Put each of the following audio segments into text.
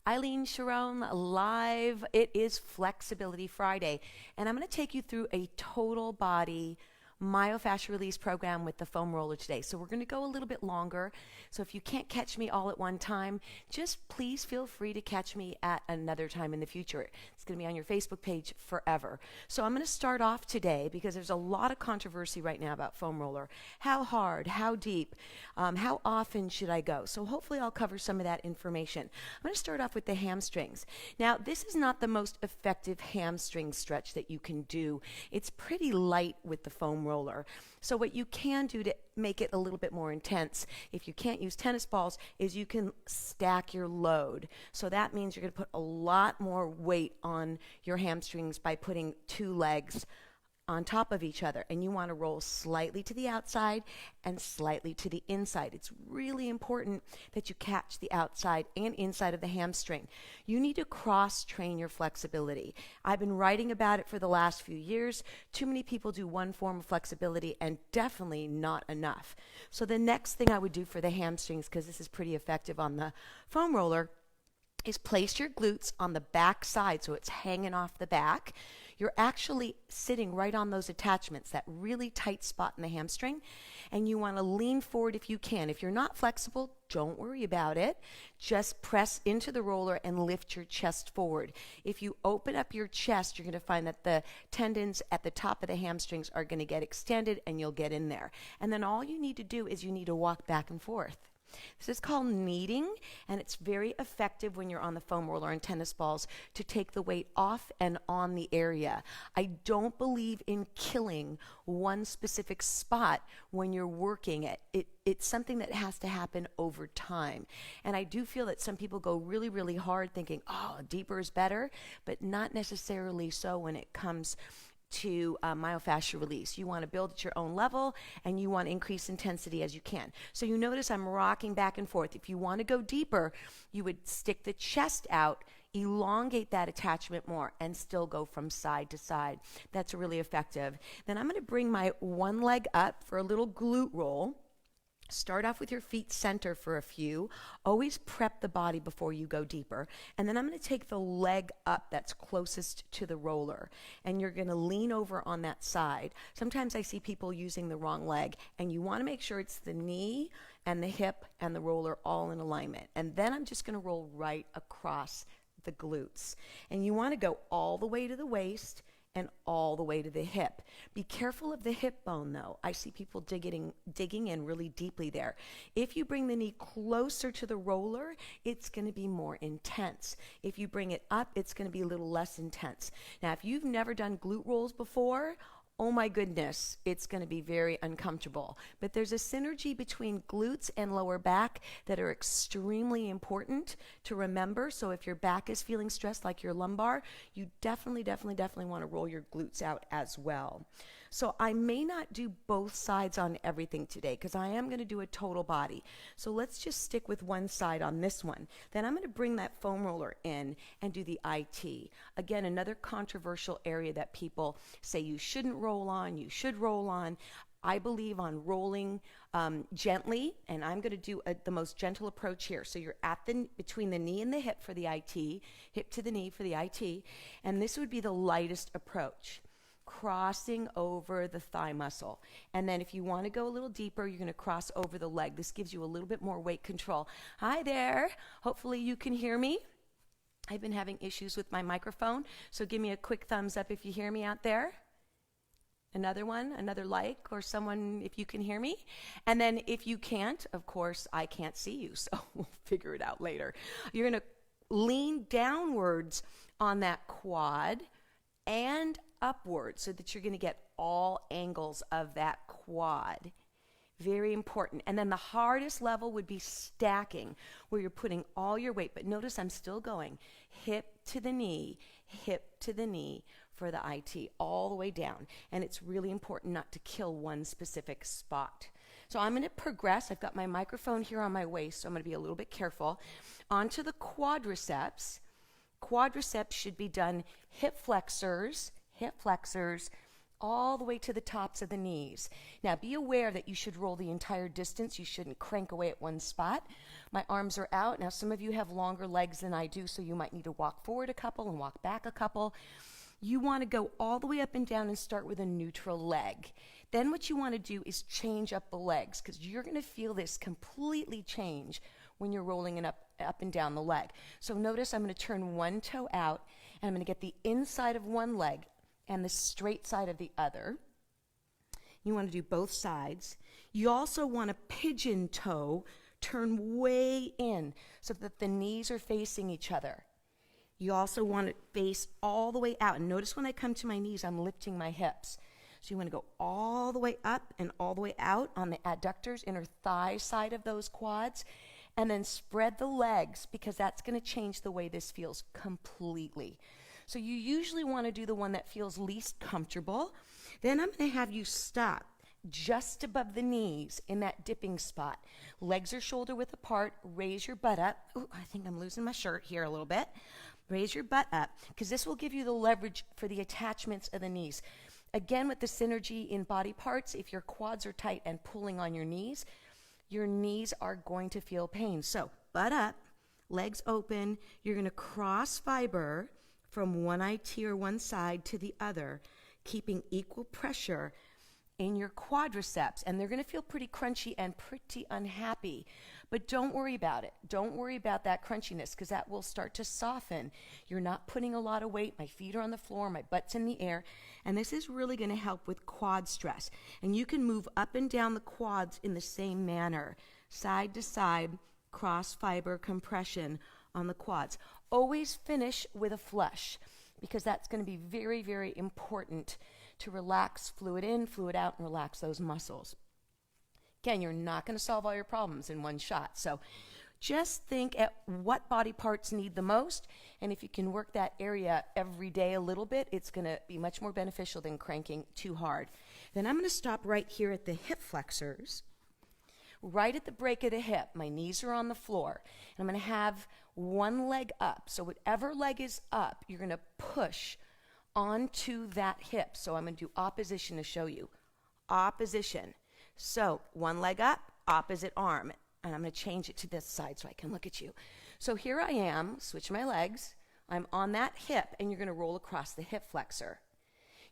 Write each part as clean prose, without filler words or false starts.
Eileen Sharon live. It is Flexibility Friday, and I'm going to take you through a total body myofascial release program with the foam roller today. So we're going to go a little bit longer. So if you can't catch me all at one time, just please feel free to catch me at another time in the future. It's going to be on your Facebook page forever. So I'm going to start off today because there's a lot of controversy right now about foam roller. How hard, how deep, how often should I go? So hopefully I'll cover some of that information. I'm going to start off with the hamstrings. Now, this is not the most effective hamstring stretch that you can do. It's pretty light with the foam roller. So what you can do to make it a little bit more intense, if you can't use tennis balls, is you can stack your load. So that means you're going to put a lot more weight on your hamstrings by putting two legs on top of each other, and you want to roll slightly to the outside and slightly to the inside. It's really important that you catch the outside and inside of the hamstring. You need to cross-train your flexibility. I've been writing about it for the last few years. Too many people do one form of flexibility and definitely not enough. So the next thing I would do for the hamstrings, because this is pretty effective on the foam roller, is place your glutes on the back side so it's hanging off the back. You're actually sitting right on those attachments, that really tight spot in the hamstring, and you want to lean forward if you can. If you're not flexible, don't worry about it. Just press into the roller and lift your chest forward. If you open up your chest, you're going to find that the tendons at the top of the hamstrings are going to get extended and you'll get in there. And then all you need to do is you need to walk back and forth. This is called kneading, and it's very effective when you're on the foam roller and tennis balls to take the weight off and on the area. I don't believe in killing one specific spot when you're working it. It's something that has to happen over time. And I do feel that some people go really, really hard thinking, oh, deeper is better, but not necessarily so when it comes to myofascial release. You want to build at your own level, and you want to increase intensity as you can. So you notice I'm rocking back and forth. If you want to go deeper, you would stick the chest out, elongate that attachment more, and still go from side to side. That's really effective. Then I'm going to bring my one leg up for a little glute roll. Start off with your feet center for a few. Always prep the body before you go deeper. And then I'm going to take the leg up that's closest to the roller. And you're going to lean over on that side. Sometimes I see people using the wrong leg. And you want to make sure it's the knee and the hip and the roller all in alignment. And then I'm just going to roll right across the glutes. And you want to go all the way to the waist and all the way to the hip. Be careful of the hip bone, though. I see people digging in really deeply there. If you bring the knee closer to the roller, it's going to be more intense. If you bring it up, it's going to be a little less intense. Now, if you've never done glute rolls before, oh my goodness, it's going to be very uncomfortable. But there's a synergy between glutes and lower back that are extremely important to remember. So if your back is feeling stressed like your lumbar, you definitely want to roll your glutes out as well. So I may not do both sides on everything today because I am going to do a total body. So let's just stick with one side on this one. Then I'm going to bring that foam roller in and do the IT. Again, another controversial area that people say you shouldn't roll on, you should roll on. I believe on rolling gently, and I'm going to do the most gentle approach here. So you're at between the knee and the hip for the IT, hip to the knee for the IT, and this would be the lightest approach, crossing over the thigh muscle. And then if you want to go a little deeper, you're going to cross over the leg. This gives you a little bit more weight control. Hi there. Hopefully you can hear me. I've been having issues with my microphone, so give me a quick thumbs up if you hear me out there. Another one, another like, or someone if you can hear me. And then if you can't, of course, I can't see you, so we'll figure it out later. You're going to lean downwards on that quad and upwards so that you're going to get all angles of that quad. Very important. And then the hardest level would be stacking, where you're putting all your weight. But notice I'm still going hip to the knee for the IT, all the way down. And it's really important not to kill one specific spot. So I'm going to progress. I've got my microphone here on my waist, so I'm going to be a little bit careful. Onto the quadriceps. Quadriceps should be done hip flexors, all the way to the tops of the knees. Now be aware that you should roll the entire distance. You shouldn't crank away at one spot. My arms are out. Now some of you have longer legs than I do, so you might need to walk forward a couple and walk back a couple. You want to go all the way up and down and start with a neutral leg. Then what you want to do is change up the legs, because you're going to feel this completely change when you're rolling it up and down the leg. So notice I'm going to turn one toe out, and I'm going to get the inside of one leg and the straight side of the other. You want to do both sides. You also want to pigeon toe, turn way in so that the knees are facing each other. You also want to face all the way out. And notice when I come to my knees, I'm lifting my hips. So you want to go all the way up and all the way out on the adductors, inner thigh side of those quads, and then spread the legs, because that's going to change the way this feels completely. So you usually want to do the one that feels least comfortable. Then I'm going to have you stop just above the knees in that dipping spot. Legs are shoulder width apart. Raise your butt up. Ooh, I think I'm losing my shirt here a little bit. Raise your butt up, because this will give you the leverage for the attachments of the knees. Again, with the synergy in body parts, if your quads are tight and pulling on your knees are going to feel pain. So butt up, legs open. You're going to cross fiber from one IT or one side to the other, keeping equal pressure in your quadriceps, and they're going to feel pretty crunchy and pretty unhappy. But don't worry about it. Don't worry about that crunchiness, because that will start to soften. You're not putting a lot of weight. My feet are on the floor, my butt's in the air, and this is really going to help with quad stress. And you can move up and down the quads in the same manner, side to side, cross fiber compression on the quads. Always finish with a flush, because that's going to be very, very important to relax fluid in, fluid out, and relax those muscles. Again, you're not going to solve all your problems in one shot. So just think at what body parts need the most, and if you can work that area every day a little bit, it's going to be much more beneficial than cranking too hard. Then I'm going to stop right here at the hip flexors. Right at the break of the hip, my knees are on the floor, and I'm going to have one leg up. So whatever leg is up, you're going to push onto that hip. So I'm going to do opposition to show you. Opposition. So one leg up, opposite arm. And I'm going to change it to this side so I can look at you. So here I am, switch my legs. I'm on that hip, and you're going to roll across the hip flexor.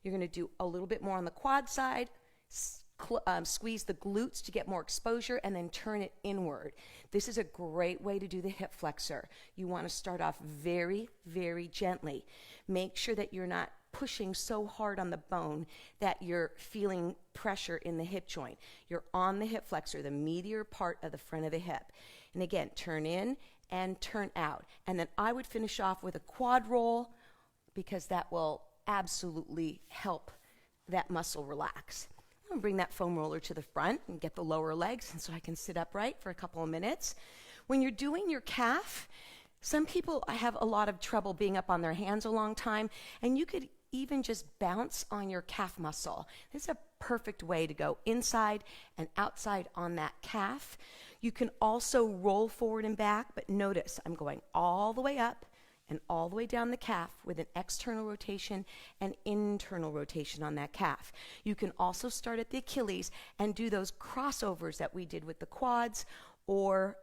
You're going to do a little bit more on the quad side, squeeze the glutes to get more exposure, and then turn it inward. This is a great way to do the hip flexor. You want to start off very, very gently. Make sure that you're not pushing so hard on the bone that you're feeling pressure in the hip joint. You're on the hip flexor, the meatier part of the front of the hip. And again, turn in and turn out. And then I would finish off with a quad roll, because that will absolutely help that muscle relax. I'm gonna bring that foam roller to the front and get the lower legs, and so I can sit upright for a couple of minutes. When you're doing your calf, some people have a lot of trouble being up on their hands a long time, and you could even just bounce on your calf muscle. This is a perfect way to go inside and outside on that calf. You can also roll forward and back, but notice I'm going all the way up and all the way down the calf with an external rotation and internal rotation on that calf. You can also start at the Achilles and do those crossovers that we did with the quads or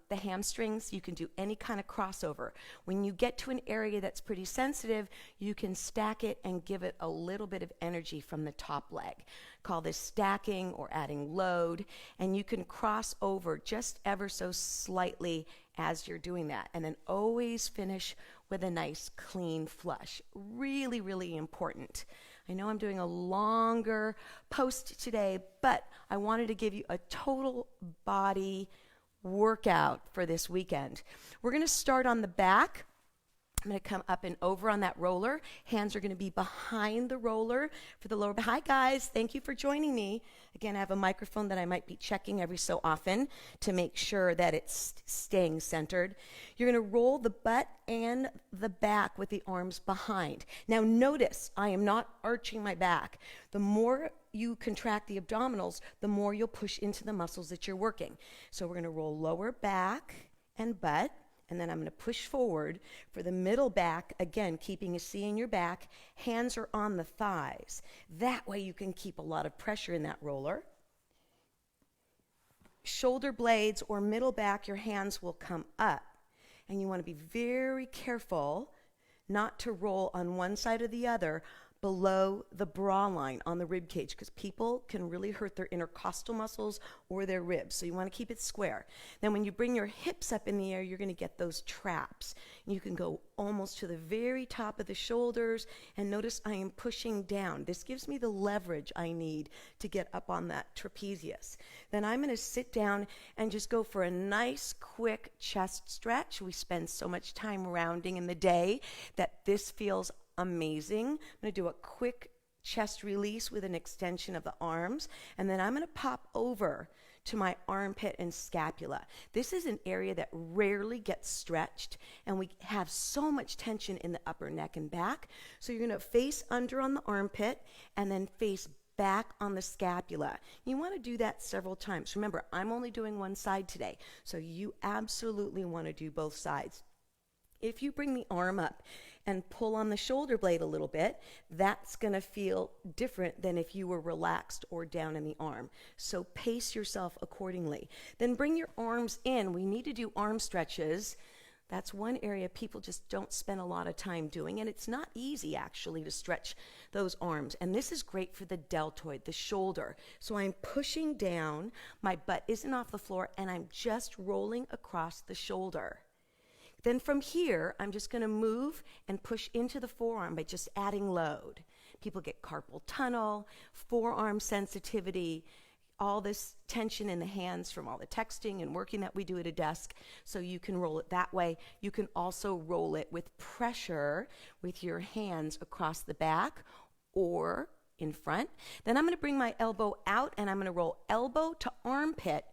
the hamstrings. You can do any kind of crossover. When you get to an area that's pretty sensitive, you can stack it and give it a little bit of energy from the top leg. Call this stacking or adding load, and you can cross over just ever so slightly as you're doing that. And then always finish with a nice clean flush. Really, really important. I know I'm doing a longer post today, but I wanted to give you a total body workout for this weekend. We're going to start on the back. I'm going to come up and over on that roller. Hands are going to be behind the roller for the lower. Hi, guys. Thank you for joining me. Again, I have a microphone that I might be checking every so often to make sure that it's staying centered. You're going to roll the butt and the back with the arms behind. Now, notice I am not arching my back. The more you contract the abdominals, the more you'll push into the muscles that you're working. So we're going to roll lower back and butt, and then I'm going to push forward for the middle back, again, keeping a C in your back. Hands are on the thighs. That way you can keep a lot of pressure in that roller. Shoulder blades or middle back, your hands will come up. And you want to be very careful not to roll on one side or the other below the bra line on the rib cage, because people can really hurt their intercostal muscles or their ribs. So you want to keep it square. Then when you bring your hips up in the air, you're going to get those traps. You can go almost to the very top of the shoulders, and notice I am pushing down. This gives me the leverage I need to get up on that trapezius. Then I'm going to sit down and just go for a nice quick chest stretch. We spend so much time rounding in the day that this feels amazing. I'm going to do a quick chest release with an extension of the arms, and then I'm going to pop over to my armpit and scapula. This is an area that rarely gets stretched, and we have so much tension in the upper neck and back. So you're going to face under on the armpit and then face back on the scapula. You want to do that several times. Remember, I'm only doing one side today, so you absolutely want to do both sides. If you bring the arm up and pull on the shoulder blade a little bit, that's going to feel different than if you were relaxed or down in the arm. So pace yourself accordingly. Then bring your arms in. We need to do arm stretches. That's one area people just don't spend a lot of time doing, and it's not easy actually to stretch those arms. And this is great for the deltoid, the shoulder. So I'm pushing down, my butt isn't off the floor, and I'm just rolling across the shoulder. Then from here, I'm just going to move and push into the forearm by just adding load. People get carpal tunnel, forearm sensitivity, all this tension in the hands from all the texting and working that we do at a desk. So you can roll it that way. You can also roll it with pressure with your hands across the back or in front. Then I'm going to bring my elbow out, and I'm going to roll elbow to armpit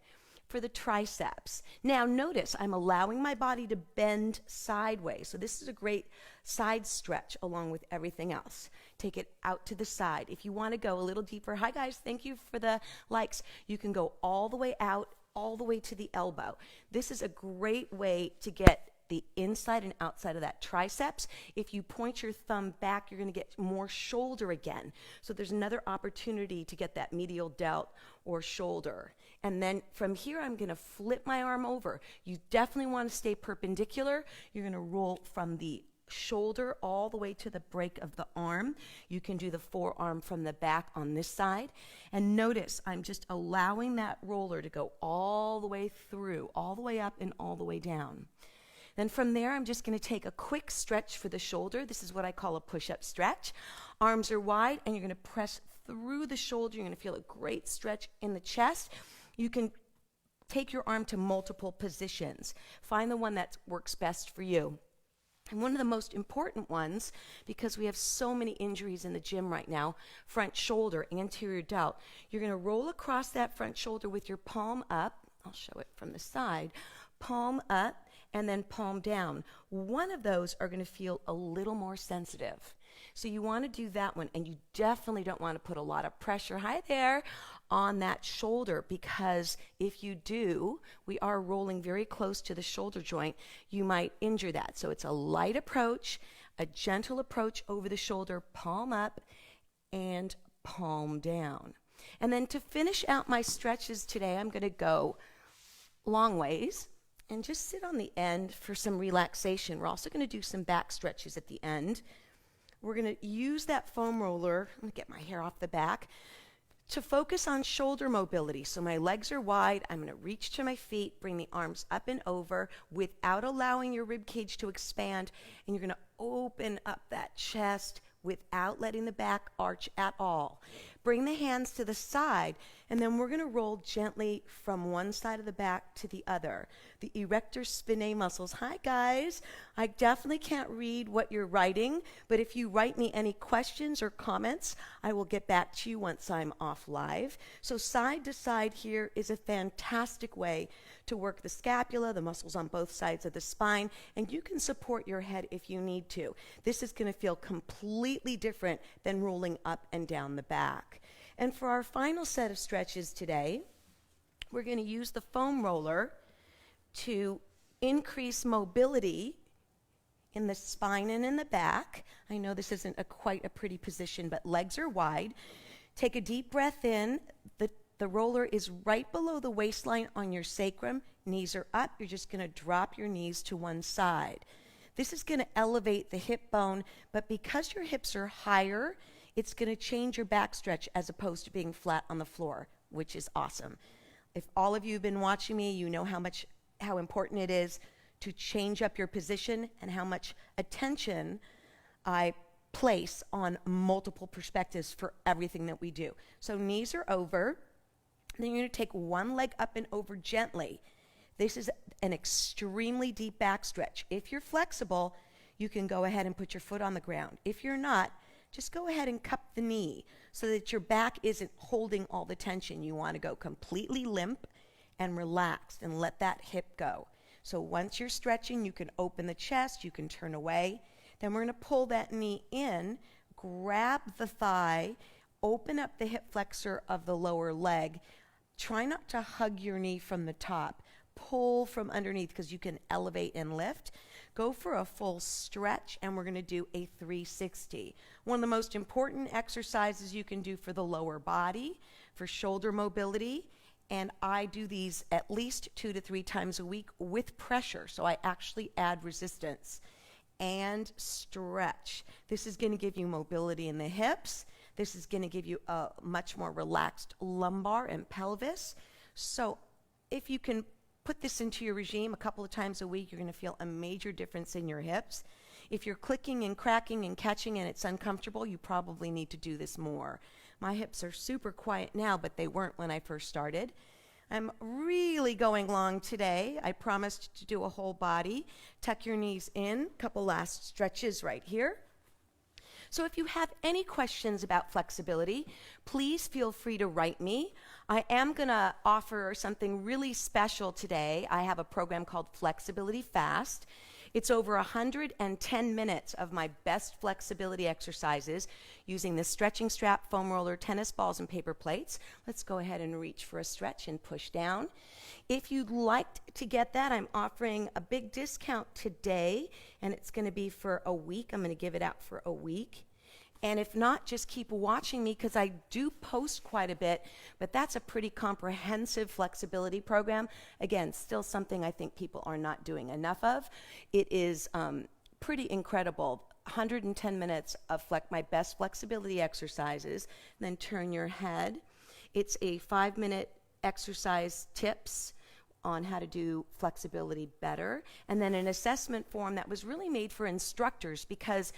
for the triceps. Now notice I'm allowing my body to bend sideways. So this is a great side stretch along with everything else. Take it out to the side. If you want to go a little deeper, hi guys, thank you for the likes. You can go all the way out, all the way to the elbow. This is a great way to get the inside and outside of that triceps. If you point your thumb back, you're going to get more shoulder again. So there's another opportunity to get that medial delt or shoulder. And then from here, I'm going to flip my arm over. You definitely want to stay perpendicular. You're going to roll from the shoulder all the way to the break of the arm. You can do the forearm from the back on this side. And notice I'm just allowing that roller to go all the way through, all the way up and all the way down. Then from there, I'm just going to take a quick stretch for the shoulder. This is what I call a push-up stretch. Arms are wide, and you're going to press through the shoulder. You're going to feel a great stretch in the chest. You can take your arm to multiple positions. Find the one that works best for you. And one of the most important ones, because we have so many injuries in the gym right now, front shoulder, anterior delt. You're going to roll across that front shoulder with your palm up. I'll show it from the side. Palm up and then palm down. One of those are going to feel a little more sensitive. So you want to do that one, and you definitely don't want to put a lot of pressure, hi there, on that shoulder, because if you do, we are rolling very close to the shoulder joint, you might injure that. So it's a light approach, a gentle approach over the shoulder, palm up and palm down. And then to finish out my stretches today, I'm going to go long ways and just sit on the end for some relaxation. We're also going to do some back stretches at the end. We're going to use that foam roller, I'm going to get my hair off the back, to focus on shoulder mobility. So my legs are wide, I'm going to reach to my feet, bring the arms up and over without allowing your rib cage to expand, and you're going to open up that chest without letting the back arch at all. Bring the hands to the side, and then we're going to roll gently from one side of the back to the other. The erector spinae muscles. Hi, guys. I definitely can't read what you're writing, but if you write me any questions or comments, I will get back to you once I'm off live. So side to side here is a fantastic way to work the scapula, the muscles on both sides of the spine, and you can support your head if you need to. This is going to feel completely different than rolling up and down the back. And for our final set of stretches today, we're going to use the foam roller to increase mobility in the spine and in the back. I know this isn't quite a pretty position, but legs are wide. Take a deep breath in. The roller is right below the waistline on your sacrum. Knees are up. You're just going to drop your knees to one side. This is going to elevate the hip bone, but because your hips are higher, it's going to change your back stretch as opposed to being flat on the floor, which is awesome. If all of you have been watching me, you know how important it is to change up your position and how much attention I place on multiple perspectives for everything that we do. So knees are over. Then you're going to take one leg up and over gently. This is an extremely deep back stretch. If you're flexible, you can go ahead and put your foot on the ground. If you're not, just go ahead and cup the knee so that your back isn't holding all the tension. You want to go completely limp and relaxed and let that hip go. So once you're stretching, you can open the chest, you can turn away. Then we're going to pull that knee in, grab the thigh, open up the hip flexor of the lower leg. Try not to hug your knee from the top. Pull from underneath because you can elevate and lift. Go for a full stretch, and we're going to do a 360. One of the most important exercises you can do for the lower body, for shoulder mobility, and I do these at least 2 to 3 times a week with pressure, so I actually add resistance. And stretch. This is going to give you mobility in the hips. This is going to give you a much more relaxed lumbar and pelvis. So if you can put this into your regime a couple of times a week, you're going to feel a major difference in your hips. If you're clicking and cracking and catching and it's uncomfortable, you probably need to do this more. My hips are super quiet now, but they weren't when I first started. I'm really going long today. I promised to do a whole body. Tuck your knees in. Couple last stretches right here. So if you have any questions about flexibility, please feel free to write me. I am going to offer something really special today. I have a program called Flexibility Fast. It's over 110 minutes of my best flexibility exercises using the stretching strap, foam roller, tennis balls, and paper plates. Let's go ahead and reach for a stretch and push down. If you'd like to get that, I'm offering a big discount today, and it's going to be for a week. I'm going to give it out for a week. And if not, just keep watching me because I do post quite a bit, but that's a pretty comprehensive flexibility program. Again, still something I think people are not doing enough of. It is pretty incredible. 110 minutes of my best flexibility exercises. And then turn your head. It's a 5-minute exercise tips on how to do flexibility better. And then an assessment form that was really made for instructors because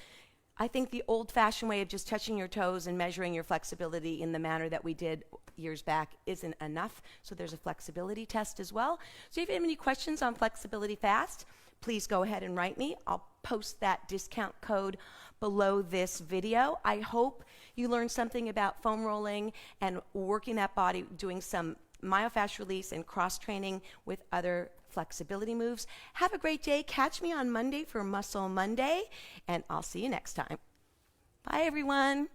I think the old-fashioned way of just touching your toes and measuring your flexibility in the manner that we did years back isn't enough. So there's a flexibility test as well. So if you have any questions on Flexibility Fast, please go ahead and write me. I'll post that discount code below this video. I hope you learned something about foam rolling and working that body, doing some myofascial release and cross-training with other flexibility moves. Have a great day. Catch me on Monday for Muscle Monday, and I'll see you next time. Bye, everyone.